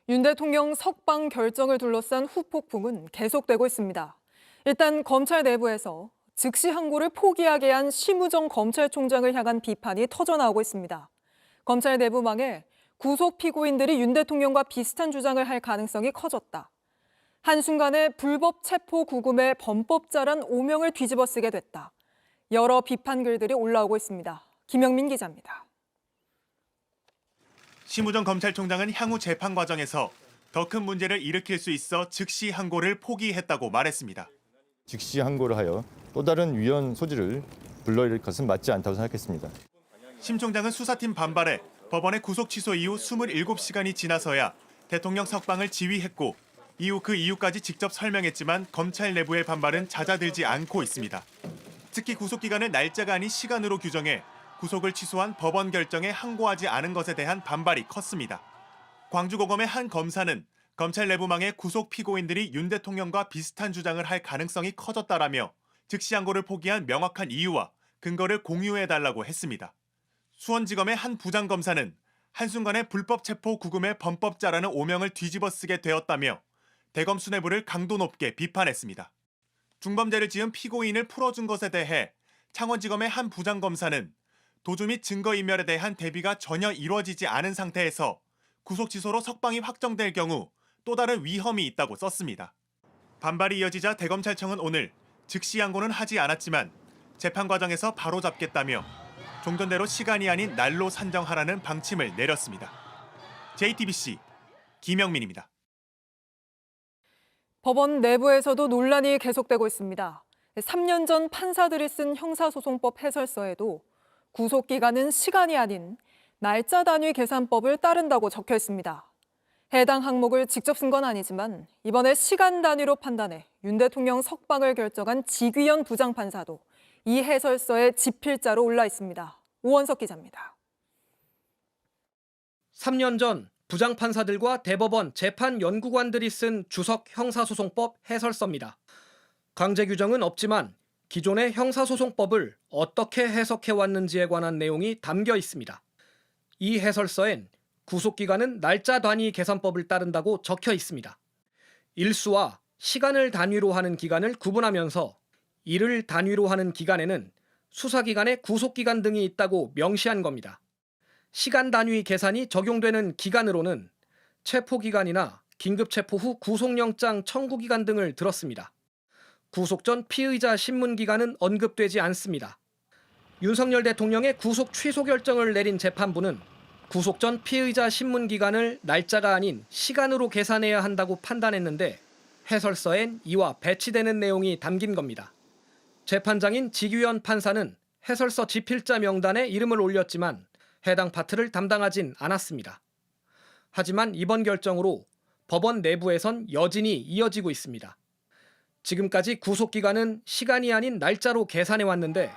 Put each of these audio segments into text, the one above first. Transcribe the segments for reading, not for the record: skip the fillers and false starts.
윤 대통령 석방 결정을 둘러싼 후폭풍은 계속되고 있습니다. 일단 검찰 내부에서 즉시 항고를 포기하게 한 심우정 검찰총장을 향한 비판이 터져나오고 있습니다. 검찰 내부망에 구속 피고인들이 윤 대통령과 비슷한 주장을 할 가능성이 커졌다. 한순간에 불법 체포 구금의 범법자란 오명을 뒤집어쓰게 됐다. 여러 비판 글들이 올라오고 있습니다. 김영민 기자입니다. 심우정 검찰총장은 향후 재판 과정에서 더 큰 문제를 일으킬 수 있어 즉시 항고를 포기했다고 말했습니다. 즉시 항고를 하여 또 다른 위헌 소지를 불러일으킬 것은 맞지 않다고 생각했습니다. 심 총장은 수사팀 반발에 법원의 구속 취소 이후 27시간이 지나서야 대통령 석방을 지휘했고 이후 그 이유까지 직접 설명했지만 검찰 내부의 반발은 잦아들지 않고 있습니다. 특히 구속기간을 날짜가 아닌 시간으로 규정해 구속을 취소한 법원 결정에 항고하지 않은 것에 대한 반발이 컸습니다. 광주고검의 한 검사는 검찰 내부망에 구속 피고인들이 윤 대통령과 비슷한 주장을 할 가능성이 커졌다라며 즉시 항고를 포기한 명확한 이유와 근거를 공유해달라고 했습니다. 수원지검의 한 부장검사는 한순간에 불법 체포 구금의 범법자라는 오명을 뒤집어쓰게 되었다며 대검 수뇌부를 강도 높게 비판했습니다. 중범죄를 지은 피고인을 풀어준 것에 대해 창원지검의 한 부장검사는 도주 및 증거인멸에 대한 대비가 전혀 이루어지지 않은 상태에서 구속 취소로 석방이 확정될 경우 또 다른 위험이 있다고 썼습니다. 반발이 이어지자 대검찰청은 오늘 즉시 항고는 하지 않았지만 재판 과정에서 바로잡겠다며 종전대로 시간이 아닌 날로 산정하라는 방침을 내렸습니다. JTBC 김영민입니다. 법원 내부에서도 논란이 계속되고 있습니다. 3년 전 판사들이 쓴 형사소송법 해설서에도 구속기간은 시간이 아닌 날짜 단위 계산법을 따른다고 적혀 있습니다. 해당 항목을 직접 쓴 건 아니지만 이번에 시간 단위로 판단해 윤 대통령 석방을 결정한 지귀현 부장판사도 이 해설서에 집필자로 올라 있습니다. 오원석 기자입니다. 3년 전 부장판사들과 대법원 재판연구관들이 쓴 주석 형사소송법 해설서입니다. 강제 규정은 없지만 기존의 형사소송법을 어떻게 해석해왔는지에 관한 내용이 담겨 있습니다. 이 해설서엔 구속기간은 날짜 단위 계산법을 따른다고 적혀 있습니다. 일수와 시간을 단위로 하는 기간을 구분하면서 일을 단위로 하는 기간에는 수사기간의 구속기간 등이 있다고 명시한 겁니다. 시간 단위 계산이 적용되는 기간으로는 체포기간이나 긴급체포 후 구속영장 청구기간 등을 들었습니다. 구속 전 피의자 신문기간은 언급되지 않습니다. 윤석열 대통령의 구속 취소 결정을 내린 재판부는 구속 전 피의자 신문기간을 날짜가 아닌 시간으로 계산해야 한다고 판단했는데 해설서엔 이와 배치되는 내용이 담긴 겁니다. 재판장인 지규현 판사는 해설서 집필자 명단에 이름을 올렸지만 해당 파트를 담당하진 않았습니다. 하지만 이번 결정으로 법원 내부에선 여진이 이어지고 있습니다. 지금까지 구속기간은 시간이 아닌 날짜로 계산해왔는데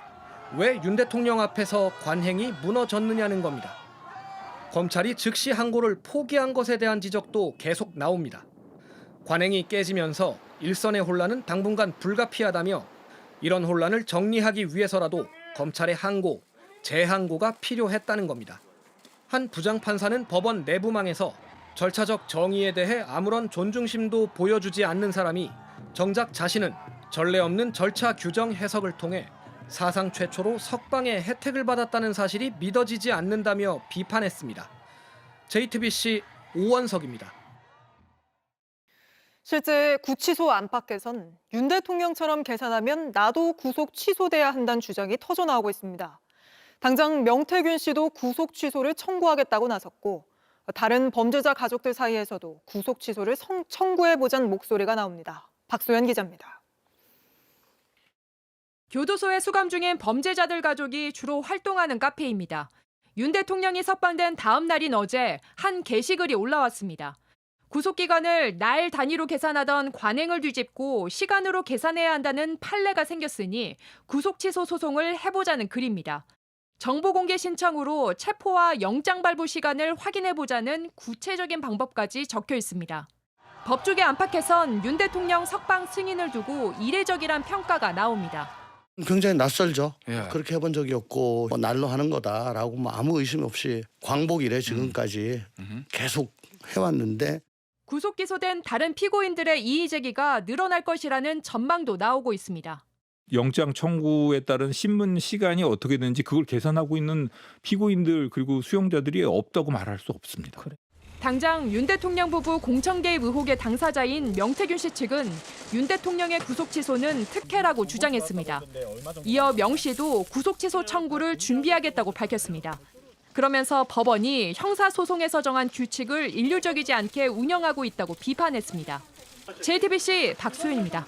왜 윤 대통령 앞에서 관행이 무너졌느냐는 겁니다. 검찰이 즉시 항고를 포기한 것에 대한 지적도 계속 나옵니다. 관행이 깨지면서 일선의 혼란은 당분간 불가피하다며 이런 혼란을 정리하기 위해서라도 검찰의 항고, 재항고가 필요했다는 겁니다. 한 부장판사는 법원 내부망에서 절차적 정의에 대해 아무런 존중심도 보여주지 않는 사람이 정작 자신은 전례 없는 절차 규정 해석을 통해 사상 최초로 석방의 혜택을 받았다는 사실이 믿어지지 않는다며 비판했습니다. JTBC 오원석입니다. 실제 구치소 안팎에선 윤 대통령처럼 계산하면 나도 구속 취소돼야 한다는 주장이 터져나오고 있습니다. 당장 명태균 씨도 구속 취소를 청구하겠다고 나섰고 다른 범죄자 가족들 사이에서도 구속 취소를 청구해보자는 목소리가 나옵니다. 박소연 기자입니다. 교도소에 수감 중인 범죄자들 가족이 주로 활동하는 카페입니다. 윤 대통령이 석방된 다음 날인 어제 한 게시글이 올라왔습니다. 구속기간을 날 단위로 계산하던 관행을 뒤집고 시간으로 계산해야 한다는 판례가 생겼으니 구속 취소 소송을 해보자는 글입니다. 정보 공개 신청으로 체포와 영장 발부 시간을 확인해보자는 구체적인 방법까지 적혀 있습니다. 법조계 안팎에선 윤 대통령 석방 승인을 두고 이례적이란 평가가 나옵니다. 굉장히 낯설죠. 예. 그렇게 해본 적이 없고 날로 하는 거다라고 아무 의심 없이 광복 이래 지금까지 계속 해왔는데 구속 기소된 다른 피고인들의 이의 제기가 늘어날 것이라는 전망도 나오고 있습니다. 영장 청구에 따른 신문 시간이 어떻게 되는지 그걸 계산하고 있는 피고인들 그리고 수용자들이 없다고 말할 수 없습니다. 당장 윤 대통령 부부 공천 개입 의혹의 당사자인 명태균 씨 측은 윤 대통령의 구속 취소는 특혜라고 주장했습니다. 이어 명 씨도 구속 취소 청구를 준비하겠다고 밝혔습니다. 그러면서 법원이 형사소송에서 정한 규칙을 일률적이지 않게 운영하고 있다고 비판했습니다. JTBC 박소연입니다.